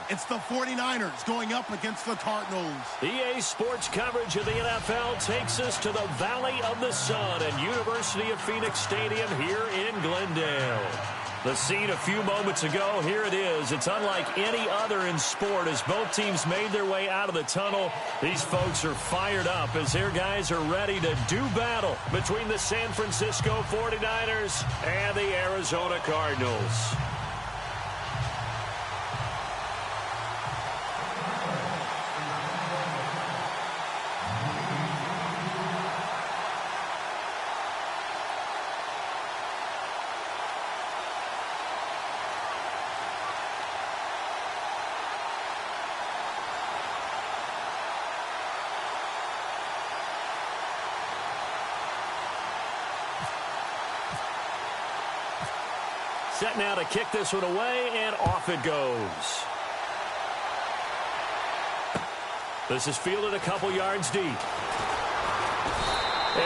It's the 49ers going up against the Cardinals. EA Sports coverage of the NFL takes us to the Valley of the Sun at University of Phoenix Stadium here in Glendale. The scene a few moments ago, here it is. It's unlike any other in sport as both teams made their way out of the tunnel. These folks are fired up as their guys are ready to do battle between the San Francisco 49ers and the Arizona Cardinals. Set now to kick this one away, and off it goes. This is fielded a couple yards deep. And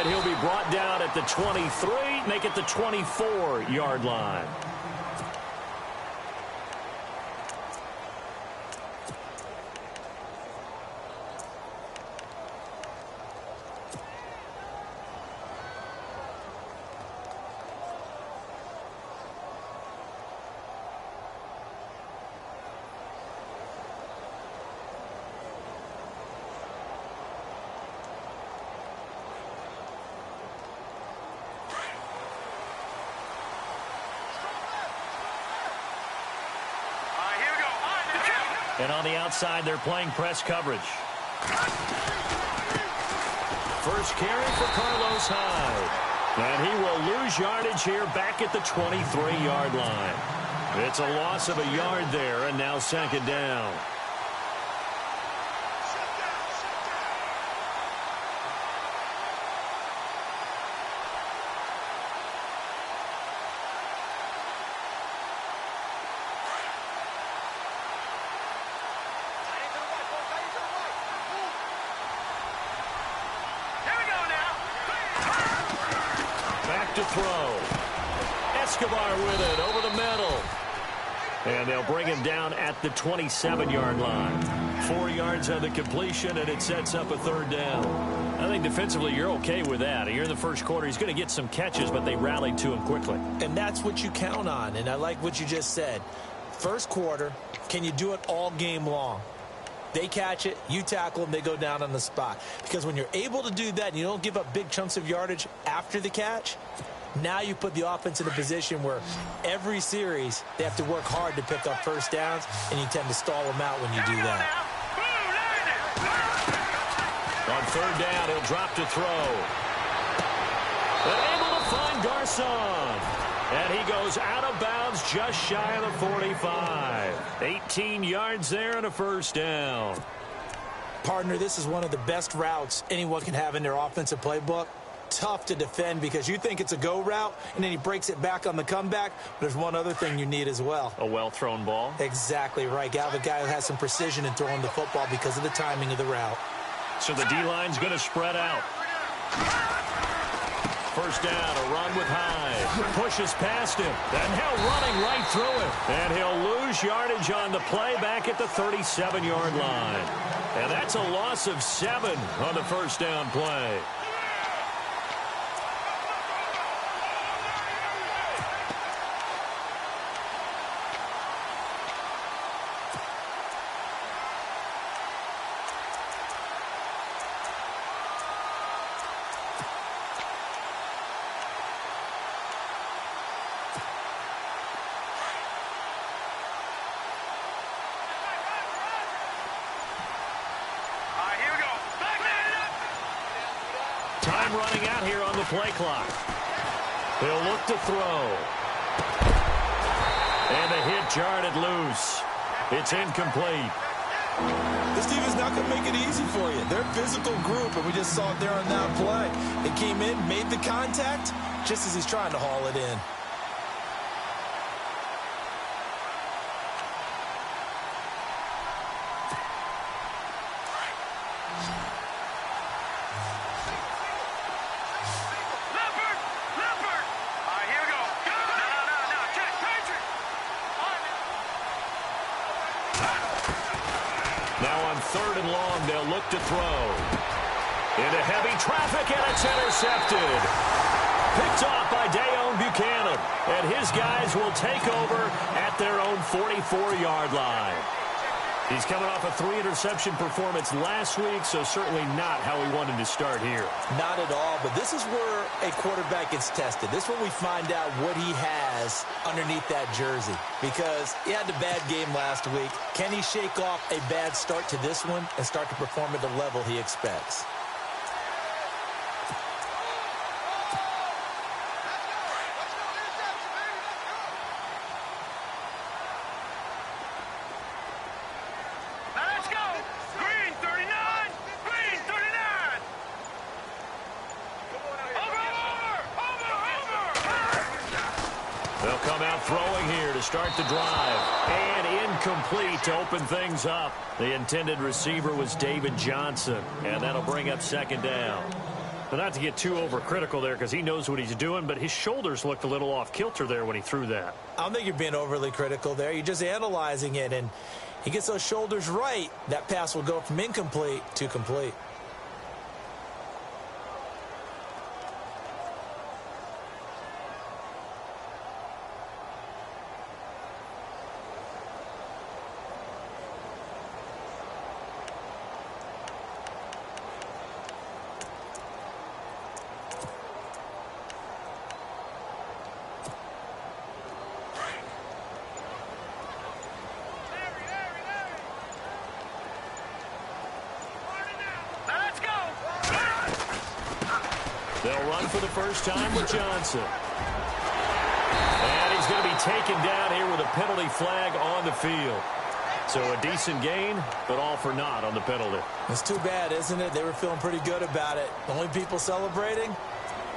he'll be brought down at the 23, make it the 24-yard line. And on the outside, they're playing press coverage. First carry for Carlos Hyde. And he will lose yardage here back at the 23-yard line. It's a loss of a yard there, and now second down. To throw. Escobar with it over the middle. And they'll bring him down at the 27-yard line. 4 yards on the completion, and it sets up a third down. I think defensively you're okay with that. Here in the first quarter, he's going to get some catches, but they rallied to him quickly. And that's what you count on, and I like what you just said. First quarter, can you do it all game long? They catch it, you tackle them, they go down on the spot. Because when you're able to do that and you don't give up big chunks of yardage after the catch, now you put the offense in a position where every series they have to work hard to pick up first downs, and you tend to stall them out when you do that. On third down, he'll drop to throw. But able to find Garcon. And he goes out of bounds just shy of the 45. 18 yards there and a first down. Partner, this is one of the best routes anyone can have in their offensive playbook. Tough to defend because you think it's a go route, and then he breaks it back on the comeback. But there's one other thing you need as well. A well-thrown ball? Exactly right. You have a guy who has some precision in throwing the football because of the timing of the route. So the D-line's going to spread out. First down, a run with Hyde. Pushes past him. And he'll running right through it. And he'll lose yardage on the play back at the 37-yard line. And that's a loss of 7 on the first down play. Time running out here on the play clock. He'll look to throw. And the hit jarred it loose. It's incomplete. This team is not going to make it easy for you. They're a physical group, and we just saw it there on that play. It came in, made the contact, just as he's trying to haul it in. Now on 3rd and long, they'll look to throw. Into heavy traffic, and it's intercepted. Picked off by Dayon Buchanan. And his guys will take over at their own 44-yard line. He's coming off a 3-interception performance last week, so certainly not how he wanted to start here. Not at all, but this is where a quarterback gets tested. This is where we find out what he has underneath that jersey, because he had a bad game last week. Can he shake off a bad start to this one and start to perform at the level he expects? They'll come out throwing here to start the drive. And incomplete to open things up. The intended receiver was David Johnson. And that'll bring up 2nd down. But not to get too overcritical there, because he knows what he's doing, but his shoulders looked a little off kilter there when he threw that. I don't think you're being overly critical there. You're just analyzing it, and he gets those shoulders right. That pass will go from incomplete to complete. They'll run for the first time with Johnson. And he's going to be taken down here with a penalty flag on the field. So a decent gain, but all for naught on the penalty. It's too bad, isn't it? They were feeling pretty good about it. The only people celebrating,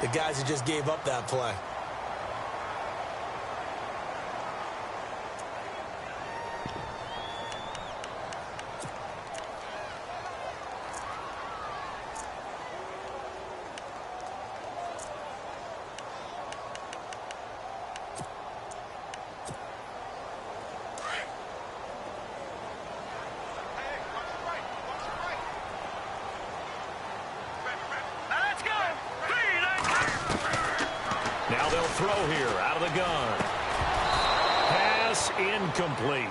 the guys who just gave up that play. Now they'll throw here out of the gun. Pass incomplete.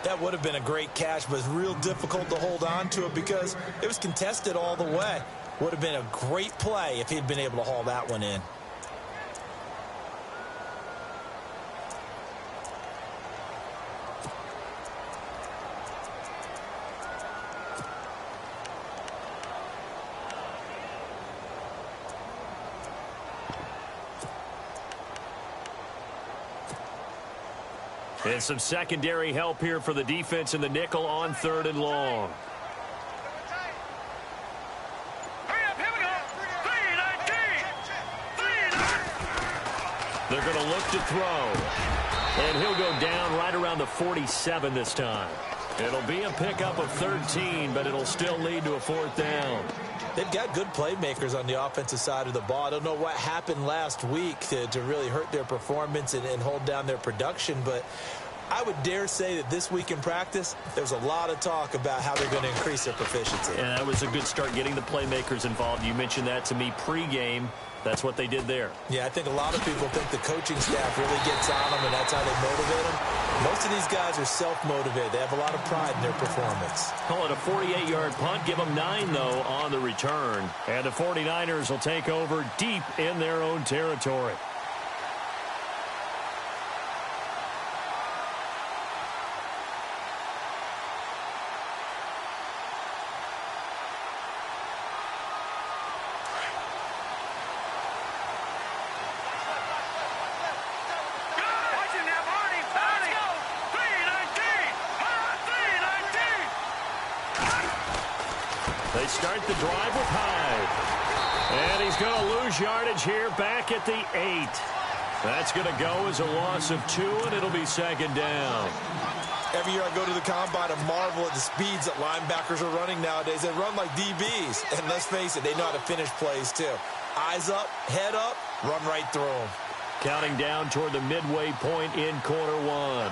That would have been a great catch, but it's real difficult to hold on to it because it was contested all the way. Would have been a great play if he'd been able to haul that one in. And some secondary help here for the defense in the nickel on 3rd and long. They're going to look to throw. And he'll go down right around the 47 this time. It'll be a pickup of 13, but it'll still lead to a 4th down. They've got good playmakers on the offensive side of the ball. I don't know what happened last week to really hurt their performance and hold down their production, but I would dare say that this week in practice, there's a lot of talk about how they're going to increase their proficiency. And that was a good start getting the playmakers involved. You mentioned that to me pregame. That's what they did there. Yeah, I think a lot of people think the coaching staff really gets on them, and that's how they motivate them. Most of these guys are self-motivated. They have a lot of pride in their performance. Call it a 48-yard punt. Give them 9, though, on the return. And the 49ers will take over deep in their own territory. They start the drive with Hyde. And he's going to lose yardage here back at the 8. That's going to go as a loss of 2, and it'll be 2nd down. Every year I go to the combine and marvel at the speeds that linebackers are running nowadays. They run like DBs. And let's face it, they know how to finish plays too. Eyes up, head up, run right through them. Counting down toward the midway point in quarter 1.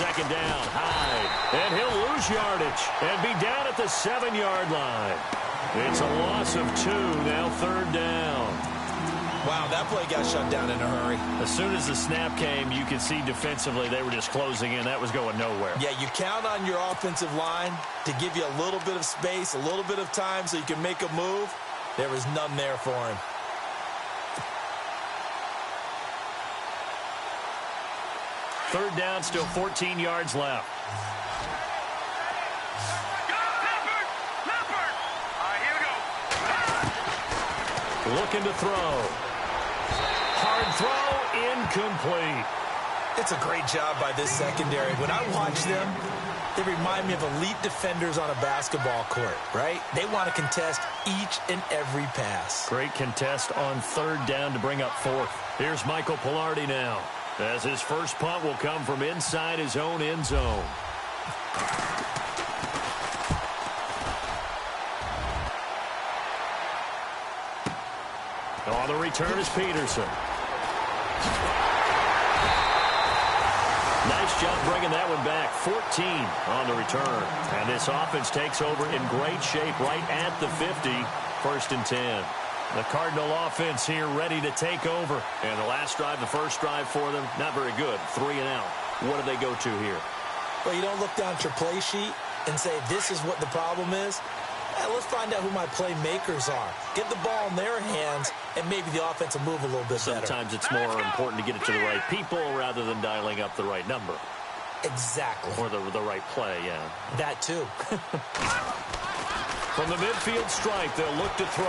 second down. Hyde. And he'll lose yardage and be down at the 7-yard line. It's a loss of 2, now third down. Wow, that play got shut down in a hurry. As soon as the snap came, you could see defensively they were just closing in. That was going nowhere. Yeah, you count on your offensive line to give you a little bit of space, a little bit of time so you can make a move. There was none there for him. Third down, still 14 yards left. Looking to throw. Hard throw, incomplete. It's a great job by this secondary. When I watch them, they remind me of elite defenders on a basketball court, right? They want to contest each and every pass. Great contest on third down to bring up fourth. Here's Michael Pilardi now, as his first punt will come from inside his own end zone. On the return is Peterson. Nice job bringing that one back. 14 on the return. And this offense takes over in great shape right at the 50. First and 10. The Cardinal offense here ready to take over. And the last drive, the first drive for them, not very good. 3 and out. What do they go to here? Well, you don't look down at your play sheet and say, this is what the problem is. Let's find out who my playmakers are. Get the ball in their hands, and maybe the offense will move a little bit better. Sometimes it's more important to get it to the right people rather than dialing up the right number. Exactly. Or the right play, yeah. That too. From the midfield strike, they'll look to throw.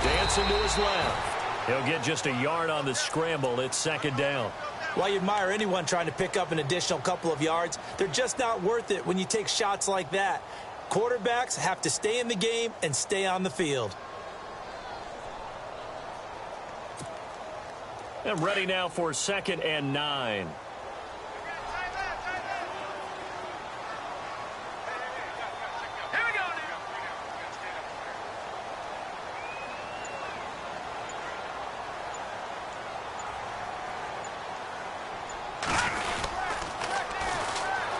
Dancing to his left. He'll get just a yard on the scramble. It's second down. While you admire anyone trying to pick up an additional couple of yards, they're just not worth it when you take shots like that. Quarterbacks have to stay in the game and stay on the field. And ready now for 2nd and 9.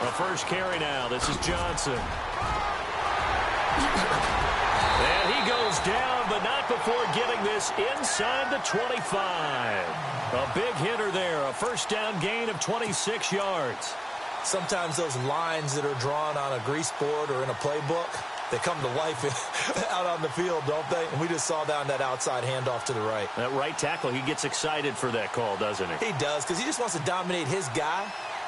The first carry now. This is Johnson. And he goes down, but not before getting this inside the 25. A big hitter there, a first down gain of 26 yards. Sometimes those lines that are drawn on a grease board or in a playbook, they come to life out on the field, don't they? And we just saw down that outside handoff to the right. That right tackle, he gets excited for that call, doesn't he? He does, because he just wants to dominate his guy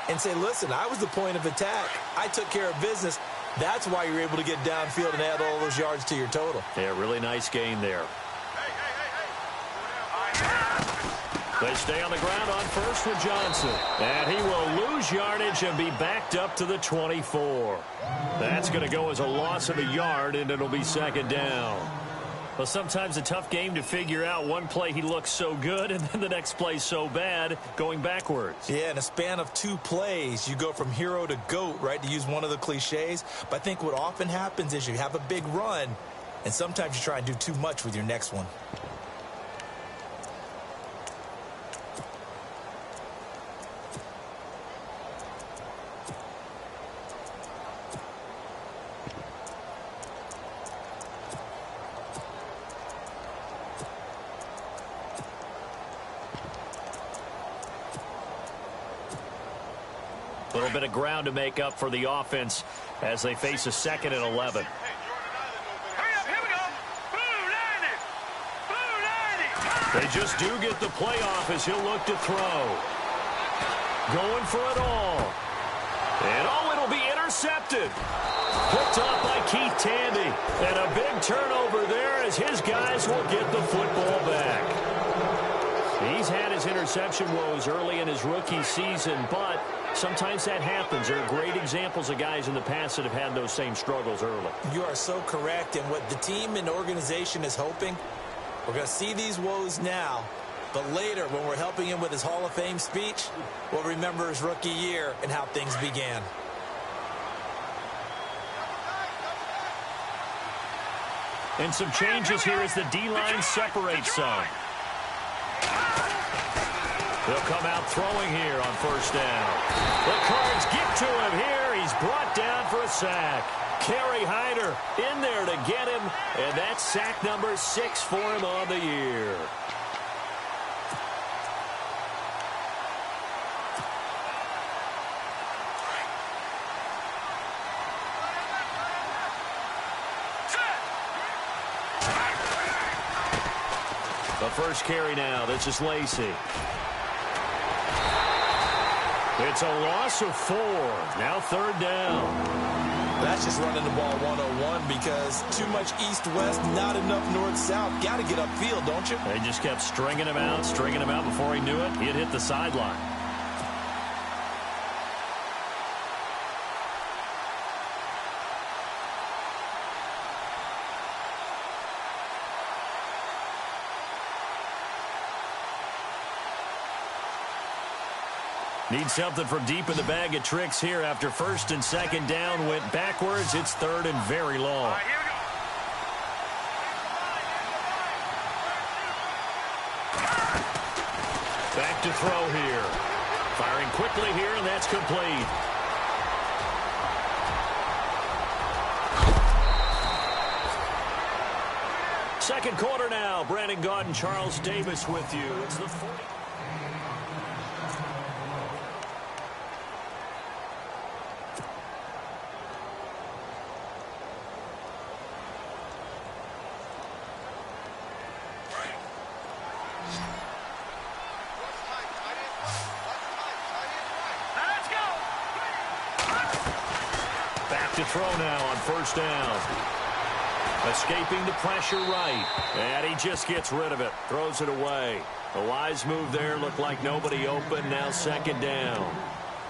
and say, listen, I was the point of attack. I took care of business. That's why you're able to get downfield and add all those yards to your total. Yeah, really nice gain there. They stay on the ground on first with Johnson. And he will lose yardage and be backed up to the 24. That's going to go as a loss of a yard, and it'll be second down. Well, sometimes a tough game to figure out. One play he looks so good, and then the next play so bad, going backwards. Yeah, in a span of 2 plays, you go from hero to GOAT, right, to use one of the cliches. But I think what often happens is you have a big run, and sometimes you try and do too much with your next one. A little bit of ground to make up for the offense as they face a 2nd and 11. They just do get the playoff as he'll look to throw. Going for it all. And it'll be intercepted. Picked off by Keith Tandy. And a big turnover there as his guys will get the football back. He's had his interception woes early in his rookie season, but sometimes that happens. There are great examples of guys in the past that have had those same struggles early. You are so correct. And what the team and organization is hoping, we're going to see these woes now, but later when we're helping him with his Hall of Fame speech, we'll remember his rookie year and how things began. And some changes here as the D-line separates some. He'll come out throwing here on first down. The Cards get to him here. He's brought down for a sack. Kerry Hyder in there to get him, and that's sack number 6 for him on the year. The first carry now. This is Lacey. It's a loss of 4. Now third down. That's just running the ball 101 because too much east-west, not enough north-south. Got to get upfield, don't you? They just kept stringing him out before he knew it. He had hit the sideline. Need something from deep in the bag of tricks here after first and second down went backwards. It's third and very long. Here we go. Back to throw here. Firing quickly here, and that's complete. Second quarter now. Brandon Gaudin, Charles Davis with you. It's the 40. To throw now on first down. Escaping the pressure right. And he just gets rid of it. Throws it away. A wise move there. Looked like nobody open. Now second down.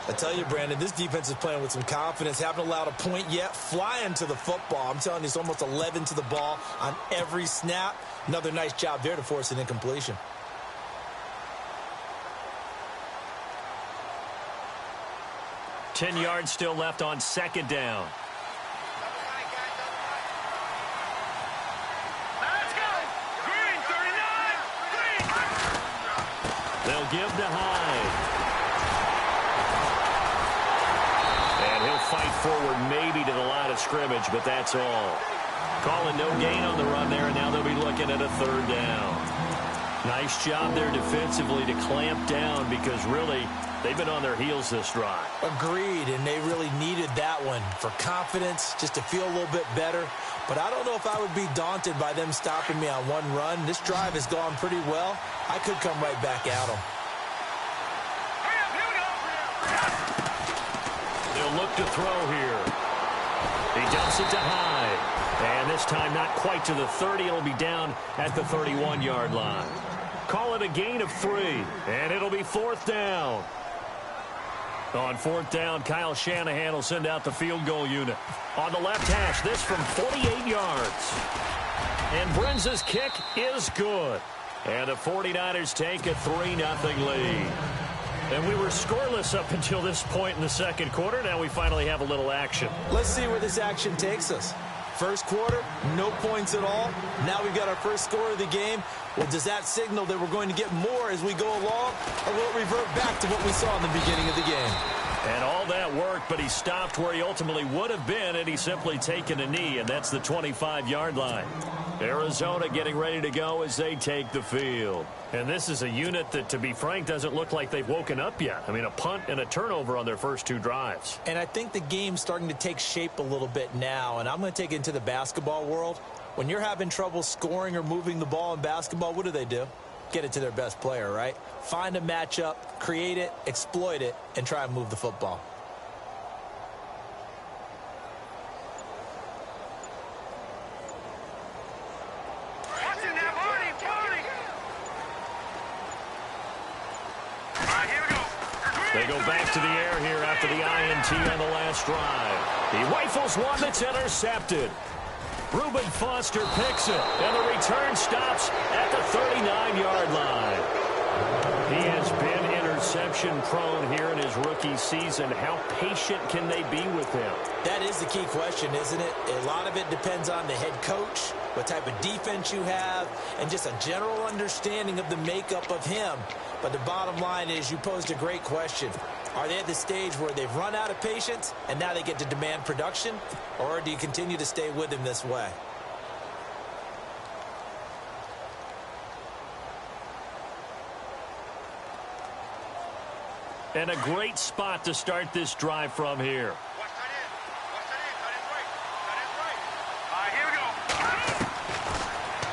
I tell you, Brandon, this defense is playing with some confidence. Haven't allowed a point yet. Flying to the football. I'm telling you, it's almost 11 to the ball on every snap. Another nice job there to force an incompletion. Ten yards still left on second down. Let's go. Green, 39. Green. They'll give to Hyde. And he'll fight forward maybe to the line of scrimmage, but that's all. Calling no gain on the run there, and now they'll be looking at a third down. Nice job there defensively to clamp down because really they've been on their heels this drive. Agreed, and they really needed that one for confidence, just to feel a little bit better. But I don't know if I would be daunted by them stopping me on one run. This drive has gone pretty well. I could come right back at them. They'll look to throw here. He dumps it to Hyde. And this time not quite to the 30. It'll be down at the 31-yard line. Call it a gain of 3. And it'll be fourth down. On fourth down, Kyle Shanahan will send out the field goal unit. On the left hash, this from 48 yards. And Brenza's kick is good. And the 49ers take a 3-0 lead. And we were scoreless up until this point in the second quarter. Now we finally have a little action. Let's see where this action takes us. First quarter, no points at all. Now we've got our first score of the game. Well, does that signal that we're going to get more as we go along, or will it revert back to what we saw in the beginning of the game? And all that worked, but he stopped where he ultimately would have been, and he's simply taken a knee, and that's the 25-yard line. Arizona getting ready to go as they take the field. And this is a unit that, to be frank, doesn't look like they've woken up yet. I mean, a punt and a turnover on their first 2 drives. And I think the game's starting to take shape a little bit now, and I'm going to take it into the basketball world. When you're having trouble scoring or moving the ball in basketball, what do? Get it to their best player, right? Find a matchup, create it, exploit it, and try and move the football. They go back to the air here after the INT on the last drive. He rifles one that's intercepted. Reuben Foster picks it, and the return stops at the 39-yard line. He has been interception-prone here in his rookie season. How patient can they be with him? That is the key question, isn't it? A lot of it depends on the head coach, what type of defense you have, and just a general understanding of the makeup of him. But the bottom line is you posed a great question. Are they at the stage where they've run out of patience and now they get to demand production? Or do you continue to stay with him this way? And a great spot to start this drive from here.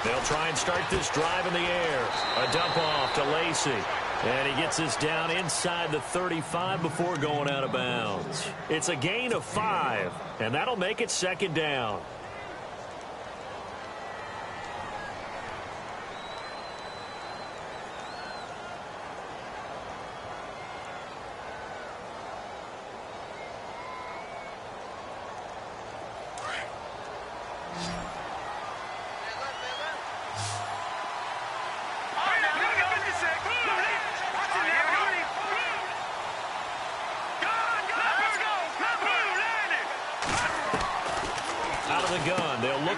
They'll try and start this drive in the air. A dump off to Lacey. And he gets us down inside the 35 before going out of bounds. It's a gain of 5, and that'll make it second down.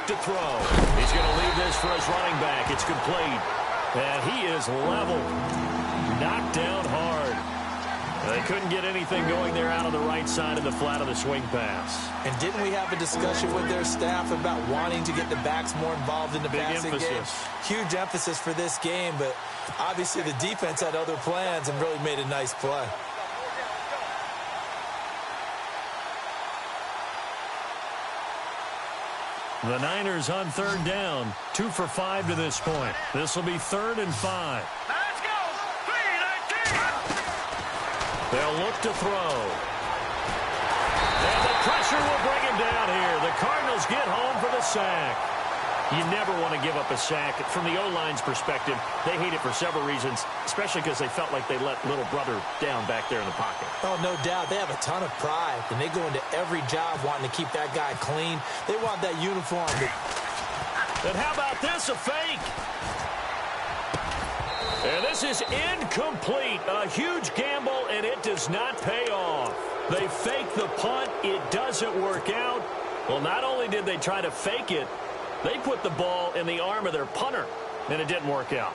To throw. He's going to leave this for his running back. It's complete. And he is leveled. Knocked down hard. They couldn't get anything going there out on the right side of the flat of the swing pass. And didn't we have a discussion with their staff about wanting to get the backs more involved in the passing game? Huge emphasis for this game, but obviously the defense had other plans and really made a nice play. The Niners on third down. 2 for 5 to this point. This will be 3rd and 5. Let's go! 3-19! They'll look to throw. And the pressure will bring him down here. The Cardinals get home for the sack. You never want to give up a sack. From the O-line's perspective, they hate it for several reasons, especially because they felt like they let little brother down back there in the pocket. Oh, no doubt. They have a ton of pride, and they go into every job wanting to keep that guy clean. They want that uniform. And how about this, a fake? And this is incomplete. A huge gamble, and it does not pay off. They fake the punt. It doesn't work out. Well, not only did they try to fake it, they put the ball in the arm of their punter, and it didn't work out.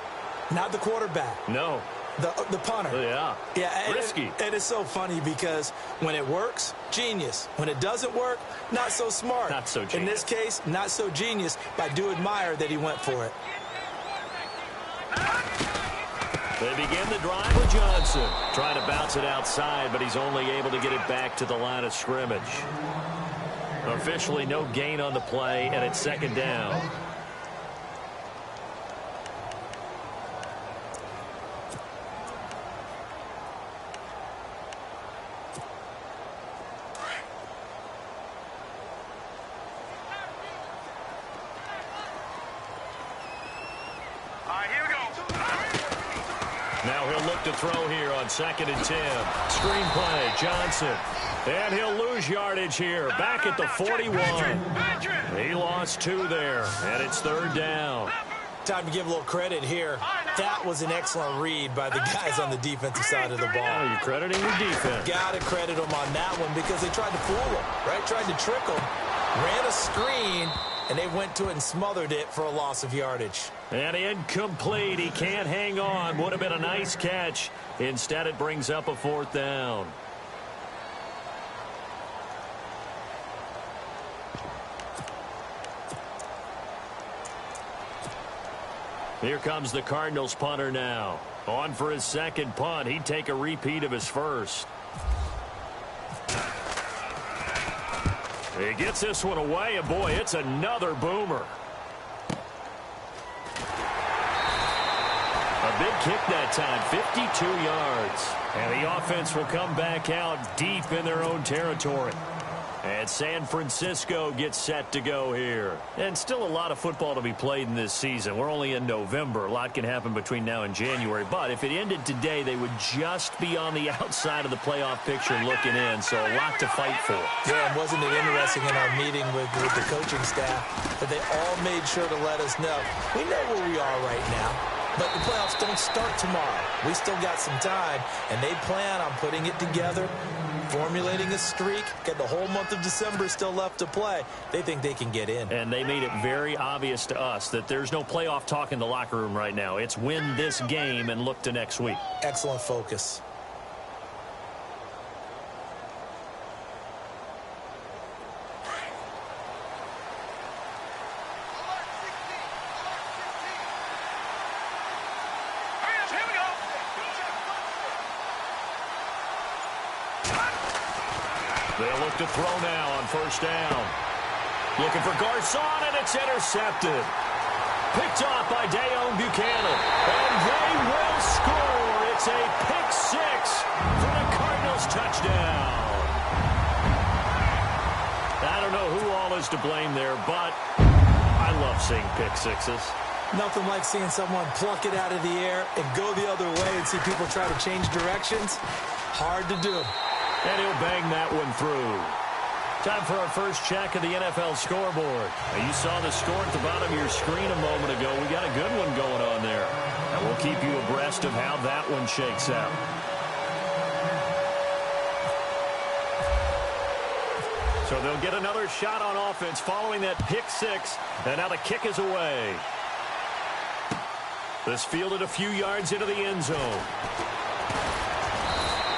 Not the quarterback. No. The punter. Yeah. Yeah. Risky. And it's so funny because when it works, genius. When it doesn't work, not so smart. Not so genius. In this case, not so genius, but I do admire that he went for it. They begin the drive with Johnson. Trying to bounce it outside, but he's only able to get it back to the line of scrimmage. Officially no gain on the play, and it's second down. Here we go. Now he'll look to throw here on 2nd and 10. Screen play, Johnson. And he'll lose yardage here, back at the 41. He lost 2 there, and it's 3rd down. Time to give a little credit here. That was an excellent read by the guys on the defensive side of the ball. Oh, you're crediting your defense. Got to credit them on that one because they tried to fool them, right? Tried to trick them, ran a screen, and they went to it and smothered it for a loss of yardage. And incomplete. He can't hang on. Would have been a nice catch. Instead, it brings up a 4th down. Here comes the Cardinals punter now. On for his 2nd punt. He'd take a repeat of his first. He gets this one away, and boy, it's another boomer. A big kick that time, 52 yards. And the offense will come back out deep in their own territory. And San Francisco gets set to go here. And still a lot of football to be played in this season. We're only in November. A lot can happen between now and January. But if it ended today, they would just be on the outside of the playoff picture looking in. So a lot to fight for. Yeah, and wasn't it interesting in our meeting with the coaching staff that they all made sure to let us know. We know where we are right now. But the playoffs don't start tomorrow. We still got some time, and they plan on putting it together formulating a streak, got the whole month of December still left to play. They think they can get in. And they made it very obvious to us that there's no playoff talk in the locker room right now. It's win this game and look to next week. Excellent focus. They'll look to throw now on first down. Looking for Garcon, and it's intercepted. Picked off by Dayon Buchanan. And they will score. It's a pick six for the Cardinals touchdown. I don't know who all is to blame there, but I love seeing pick sixes. Nothing like seeing someone pluck it out of the air and go the other way and see people try to change directions. Hard to do. And he'll bang that one through. Time for our first check of the NFL scoreboard. Now, you saw the score at the bottom of your screen a moment ago. We got a good one going on there. And we'll keep you abreast of how that one shakes out. So they'll get another shot on offense following that pick six. And now the kick is away. This fielded a few yards into the end zone.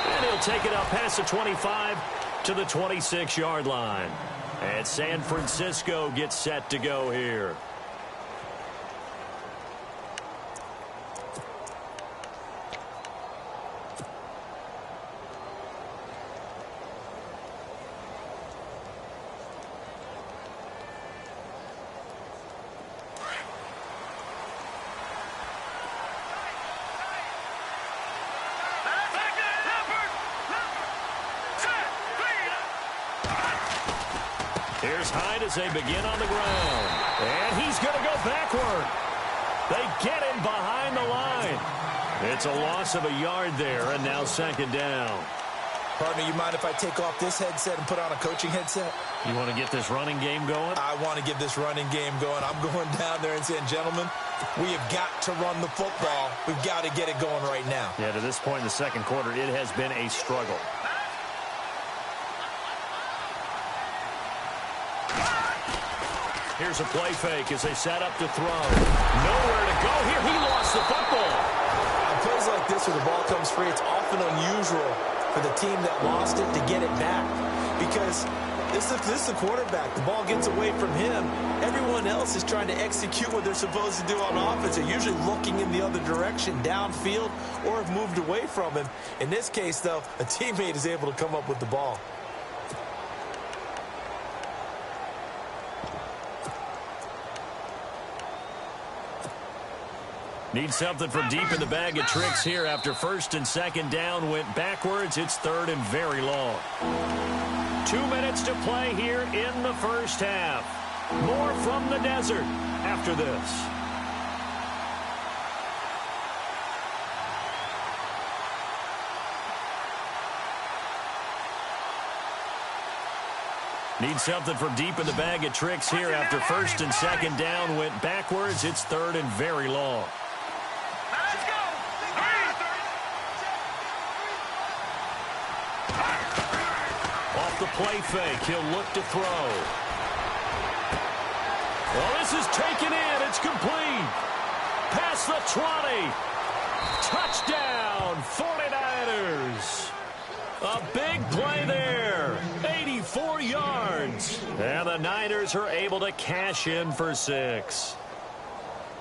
And he'll take it up past the 25 to the 26-yard line. And San Francisco gets set to go here. Here's Hyde as they begin on the ground. And he's going to go backward. They get him behind the line. It's a loss of a yard there, and now second down. Partner, you mind if I take off this headset and put on a coaching headset? You want to get this running game going? I want to get this running game going. I'm going down there and saying, gentlemen, we have got to run the football. We've got to get it going right now. Yeah, to this point in the second quarter, it has been a struggle. Here's a play fake as they set up to throw. Nowhere to go here. He lost the football. On plays like this where the ball comes free, it's often unusual for the team that lost it to get it back. Because this is the quarterback. The ball gets away from him. Everyone else is trying to execute what they're supposed to do on offense. They're usually looking in the other direction, downfield, or have moved away from him. In this case, though, a teammate is able to come up with the ball. Need something from deep in the bag of tricks here after first and second down went backwards. It's third and very long. 2 minutes to play here in the first half. More from the desert after this. Need something from deep in the bag of tricks here after first and second down went backwards. It's third and very long. The play fake. He'll look to throw. Well, this is taken in. It's complete. Past the 20. Touchdown, 49ers. A big play there. 84 yards. And the Niners are able to cash in for 6.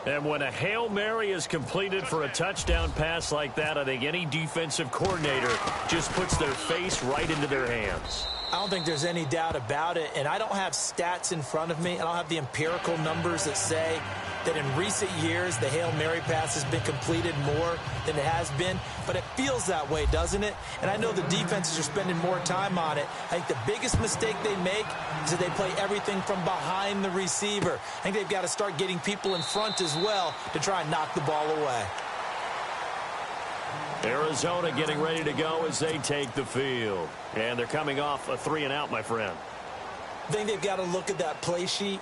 And when a Hail Mary is completed for a touchdown pass like that, I think any defensive coordinator just puts their face right into their hands. I don't think there's any doubt about it, and I don't have stats in front of me. I don't have the empirical numbers that say that in recent years the Hail Mary pass has been completed more than it has been, but it feels that way, doesn't it? And I know the defenses are spending more time on it. I think the biggest mistake they make is that they play everything from behind the receiver. I think they've got to start getting people in front as well to try and knock the ball away. Arizona getting ready to go as they take the field. And they're coming off a 3-and-out, my friend. I think they've got to look at that play sheet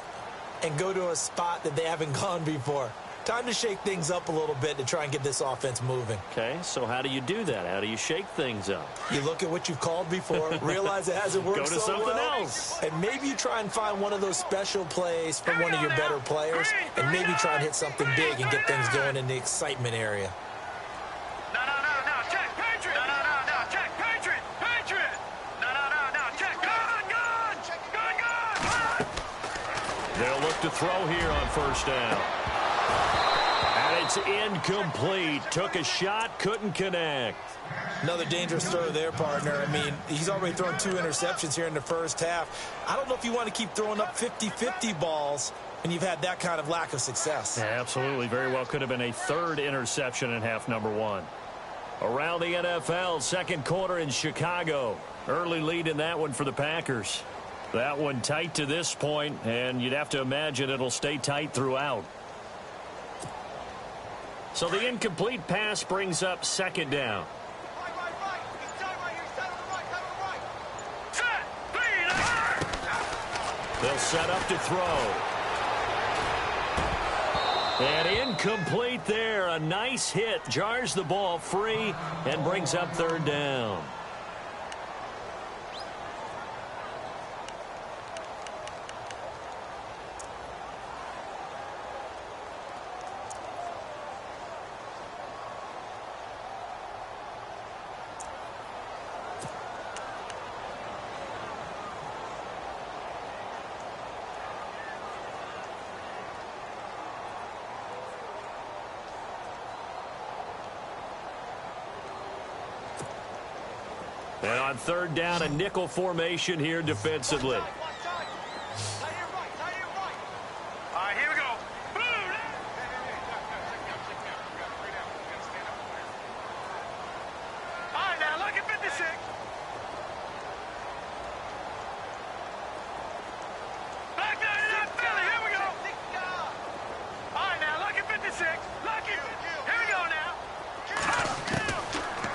and go to a spot that they haven't gone before. Time to shake things up a little bit to try and get this offense moving. Okay, so how do you do that? How do you shake things up? You look at what you've called before, realize it hasn't worked Go to so something well, else. and maybe you try and find one of those special plays from one of your better players, and maybe try and hit something big and get things going in the excitement area. No, check, Patriot. No, check, Patriot. No, check, gun. They'll look to throw here on first down. And it's incomplete. Took a shot, couldn't connect. Another dangerous throw there, partner. I mean, he's already thrown 2 interceptions here in the first half. I don't know if you want to keep throwing up 50-50 balls when you've had that kind of lack of success. Yeah, absolutely. Very well could have been a 3rd interception in half number 1. Around the NFL, second quarter in Chicago. Early lead in that one for the Packers. That one tight to this point, and you'd have to imagine it'll stay tight throughout. So the incomplete pass brings up second down. They'll set up to throw. And incomplete there. A nice hit. Jars the ball free and brings up third down. And on third down, a nickel formation here defensively. All right, here we go. Boom! All right, now look at 56. Back down to that Philly. Here we go. All right, now look at 56. Lucky. Here we go now.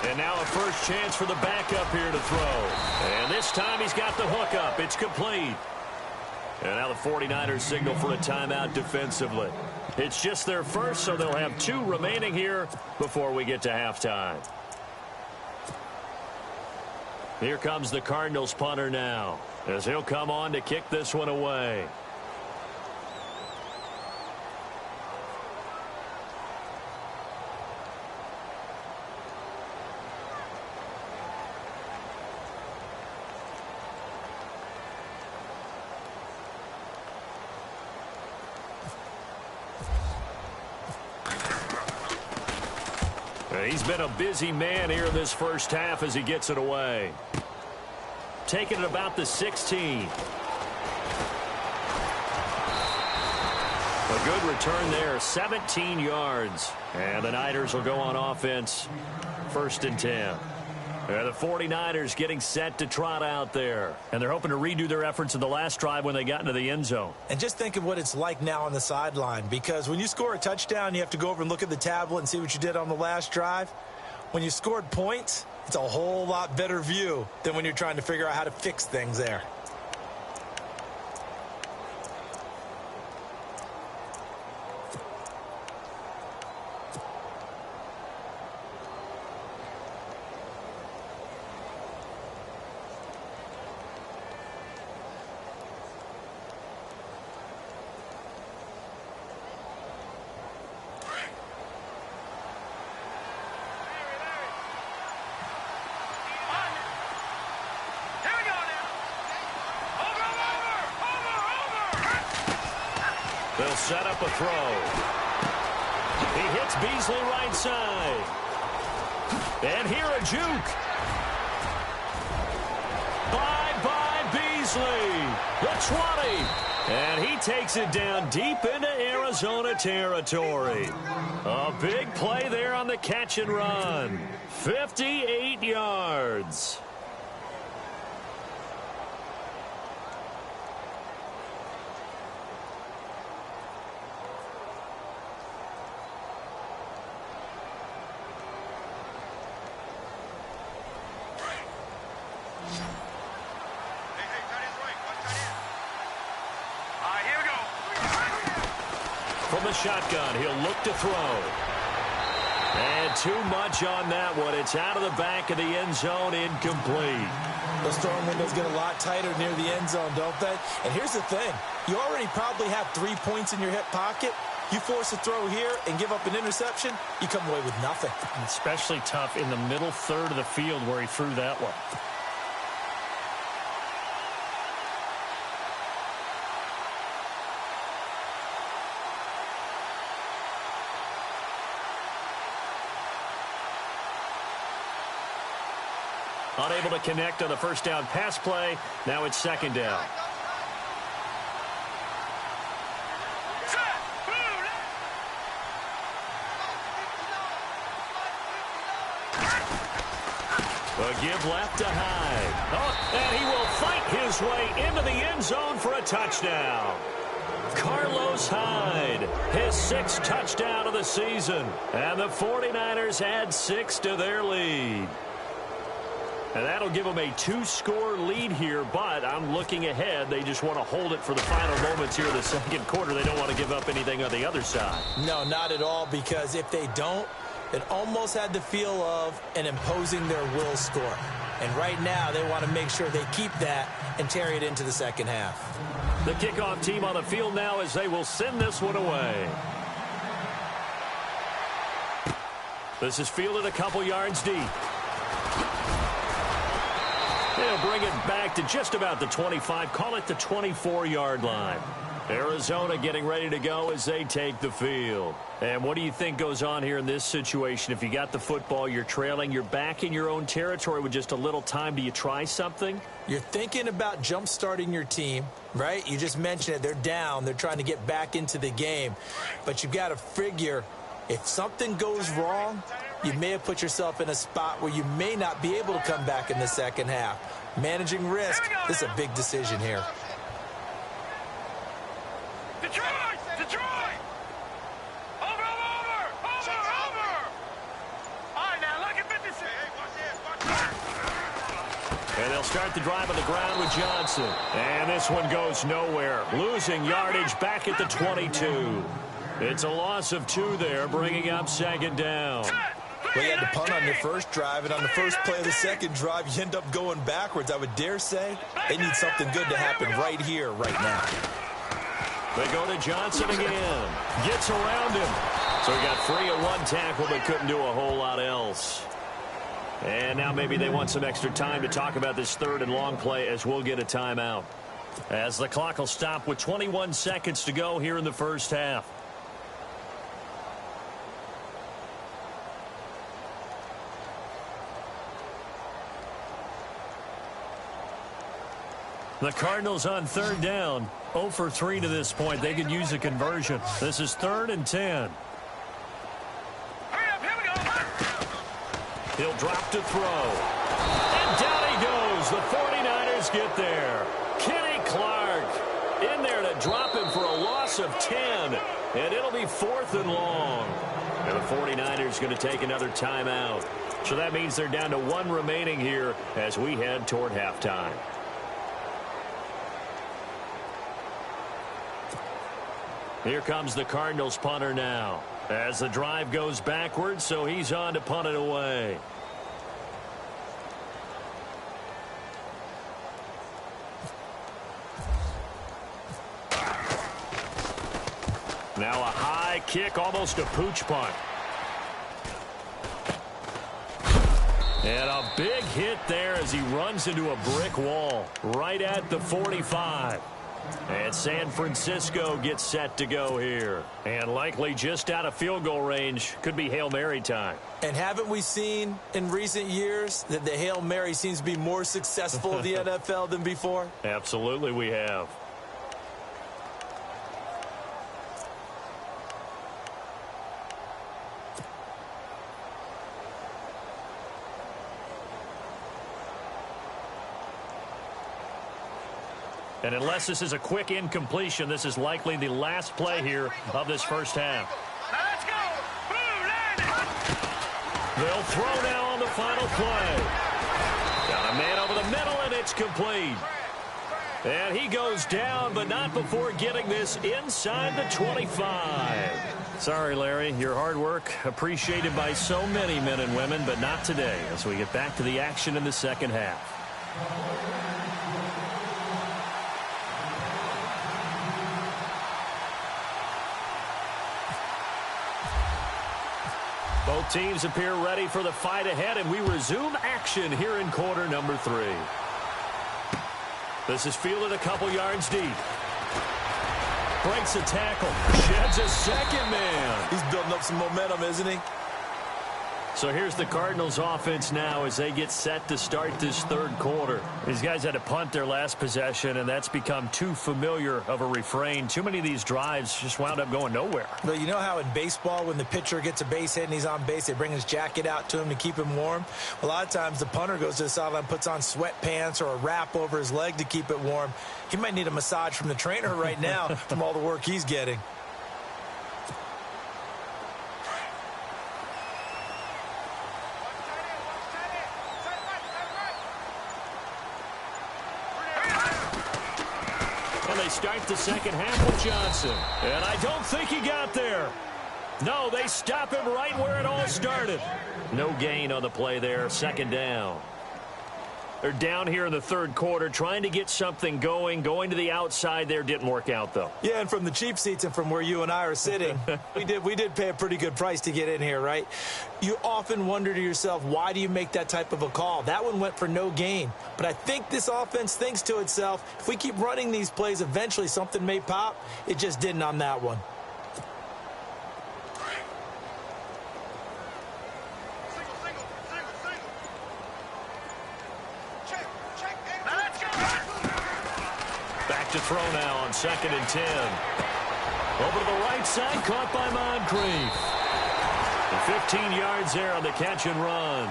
And now a first chance for the backup here to throw. And this time he's got the hook up. It's complete. And now the 49ers signal for a timeout defensively. It's just their first, so they'll have 2 remaining here before we get to halftime. Here comes the Cardinals punter now, as he'll come on to kick this one away. He's been a busy man here in this first half as he gets it away. Taking it about the 16. A good return there, 17 yards. And the Niners will go on offense, 1st and 10. The 49ers getting set to trot out there. And they're hoping to redo their efforts in the last drive when they got into the end zone. And just think of what it's like now on the sideline, because when you score a touchdown, you have to go over and look at the tablet and see what you did on the last drive. When you scored points, it's a whole lot better view than when you're trying to figure out how to fix things there. They'll set up a throw. He hits Beasley right side. And here a juke. Bye-bye Beasley. The 20. And he takes it down deep into Arizona territory. A big play there on the catch and run. 58 yards. From the shotgun. He'll look to throw. And too much on that one. It's out of the back of the end zone, incomplete. Those throwing windows get a lot tighter near the end zone, don't they? And here's the thing. You already probably have 3 points in your hip pocket. You force a throw here and give up an interception, you come away with nothing. Especially tough in the middle third of the field where he threw that one. Unable to connect on the first down pass play. Now it's second down. A give left to Hyde. Oh, and he will fight his way into the end zone for a touchdown. Carlos Hyde, his 6th touchdown of the season. And the 49ers add 6 to their lead. And that'll give them a 2-score lead here, but I'm looking ahead. They just want to hold it for the final moments here in the second quarter. They don't want to give up anything on the other side. No, not at all, because if they don't, it almost had the feel of an imposing their will score. And right now, they want to make sure they keep that and carry it into the second half. The kickoff team on the field now as they will send this one away. This is fielded a couple yards deep. They'll bring it back to just about the 25, call it the 24-yard line. Arizona getting ready to go as they take the field. And what do you think goes on here in this situation? If you got the football, you're trailing, you're back in your own territory with just a little time. Do you try something? You're thinking about jump-starting your team, right? You just mentioned it. They're down. They're trying to get back into the game. But you've got to figure if something goes wrong, you may have put yourself in a spot where you may not be able to come back in the second half. Managing risk, this is a big decision here. Detroit! Detroit! Over! All right, now, look at 56. And they'll start the drive on the ground with Johnson. And this one goes nowhere. Losing yardage back at the 22. It's a loss of 2 there, bringing up second down. Well, you had to punt on your first drive, and on the first play of the second drive, you end up going backwards. I would dare say they need something good to happen right here, right now. They go to Johnson again. Gets around him. So he got free at one tackle, but couldn't do a whole lot else. And now maybe they want some extra time to talk about this third and long play as we'll get a timeout. As the clock will stop with 21 seconds to go here in the first half. The Cardinals on third down. 0 for 3 to this point. They could use a conversion. This is 3rd and 10. Hurry up, here we go. He'll drop to throw. And down he goes. The 49ers get there. Kenny Clark in there to drop him for a loss of 10. And it'll be 4th and long. And the 49ers going to take another timeout. So that means they're down to 1 remaining here as we head toward halftime. Here comes the Cardinals punter now. As the drive goes backwards, so he's on to punt it away. Now a high kick, almost a pooch punt. And a big hit there as he runs into a brick wall right at the 45. And San Francisco gets set to go here. And likely just out of field goal range. Could be Hail Mary time. And haven't we seen in recent years that the Hail Mary seems to be more successful in the NFL than before? Absolutely we have. And unless this is a quick incompletion, this is likely the last play here of this first half. Now let's go. Boom, land it. They'll throw now on the final play. Got a man over the middle, and it's complete. And he goes down, but not before getting this inside the 25. Sorry, Larry. Your hard work appreciated by so many men and women, but not today as we get back to the action in the second half. Both teams appear ready for the fight ahead, and we resume action here in quarter number 3. This is fielded a couple yards deep. Breaks a tackle. Sheds a second man. He's building up some momentum, isn't he? So here's the Cardinals offense now as they get set to start this third quarter. These guys had to punt their last possession, and that's become too familiar of a refrain. Too many of these drives just wound up going nowhere. But you know how in baseball when the pitcher gets a base hit and he's on base, they bring his jacket out to him to keep him warm? A lot of times the punter goes to the sideline, puts on sweatpants or a wrap over his leg to keep it warm. He might need a massage from the trainer right now from all the work he's getting. They start the second half with Johnson. And I don't think he got there. No, they stop him right where it all started. No gain on the play there. Second down. They're down here in the third quarter trying to get something going. Going to the outside there didn't work out, though. Yeah, and from the cheap seats and from where you and I are sitting, we did pay a pretty good price to get in here, right? You often wonder to yourself, why do you make that type of a call? That one went for no gain. But I think this offense thinks to itself, if we keep running these plays, eventually something may pop. It just didn't on that one. To throw now on 2nd and 10. Over to the right side, caught by Moncrief. And 15 yards there on the catch and run.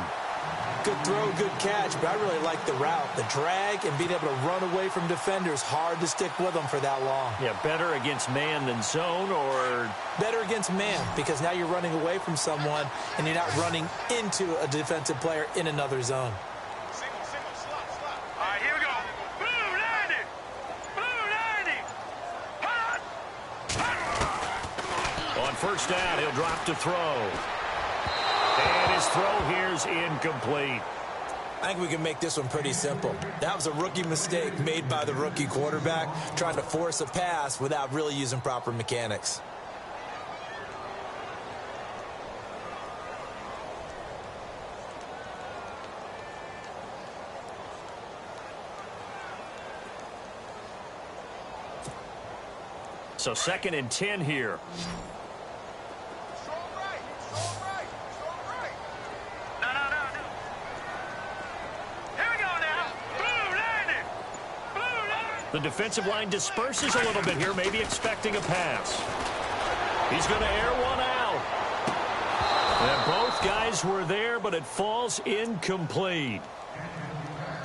Good throw, good catch, but I really like the route. The drag and being able to run away from defenders, hard to stick with them for that long. Yeah, better against man than zone, or? Better against man, because now you're running away from someone and you're not running into a defensive player in another zone. First down, he'll drop to throw. And his throw here's incomplete. I think we can make this one pretty simple. That was a rookie mistake made by the rookie quarterback, trying to force a pass without really using proper mechanics. So 2nd and 10 here. The defensive line disperses a little bit here, maybe expecting a pass. He's going to air one out. And both guys were there, but it falls incomplete.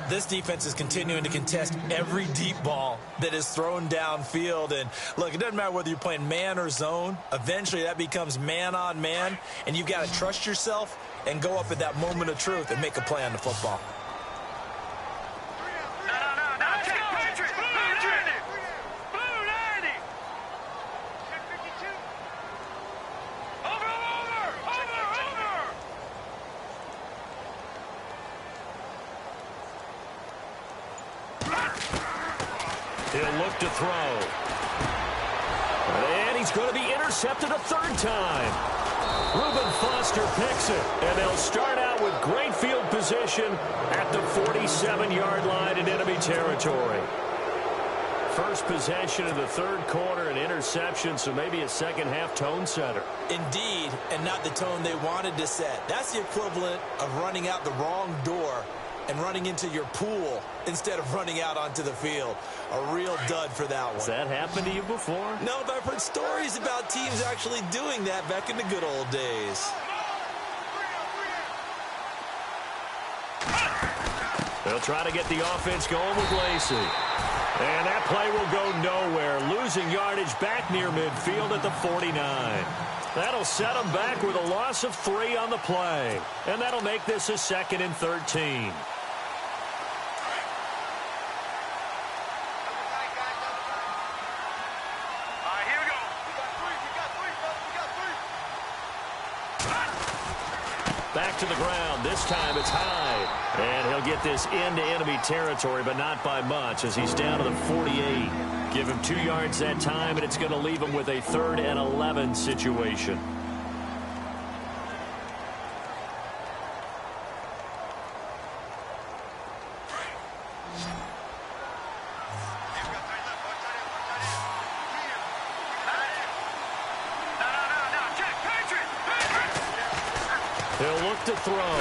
This defense is continuing to contest every deep ball that is thrown downfield. And look, it doesn't matter whether you're playing man or zone. Eventually that becomes man on man, and you've got to trust yourself and go up at that moment of truth and make a play on the football. He'll look to throw. And he's going to be intercepted a third time. Reuben Foster picks it. And they'll start out with great field position at the 47-yard line in enemy territory. First possession of the third quarter, an interception, so maybe a second-half tone setter. Indeed, and not the tone they wanted to set. That's the equivalent of running out the wrong door and running into your pool instead of running out onto the field. A real dud for that one. Has that happened to you before? No, but I've heard stories about teams actually doing that back in the good old days. They'll try to get the offense going with Lacey. And that play will go nowhere. Losing yardage back near midfield at the 49. That'll set them back with a loss of 3 on the play. And that'll make this a 2nd and 13. this time it's Hyde. And he'll get this into enemy territory, but not by much as he's down to the 48. Give him 2 yards that time, and it's going to leave him with a 3rd and 11 situation. He'll look to throw.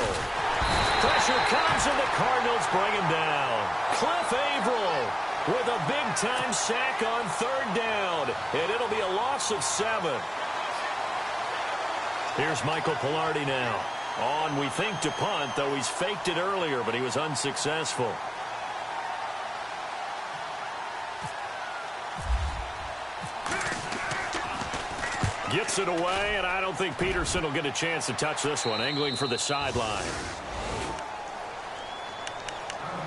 Pressure comes, and the Cardinals bring him down. Cliff Averill with a big-time sack on 3rd down, and it'll be a loss of 7. Here's Michael Pilardi now. On, we think, to punt, though he's faked it earlier, but he was unsuccessful. Gets it away, and I don't think Peterson will get a chance to touch this one. Angling for the sideline.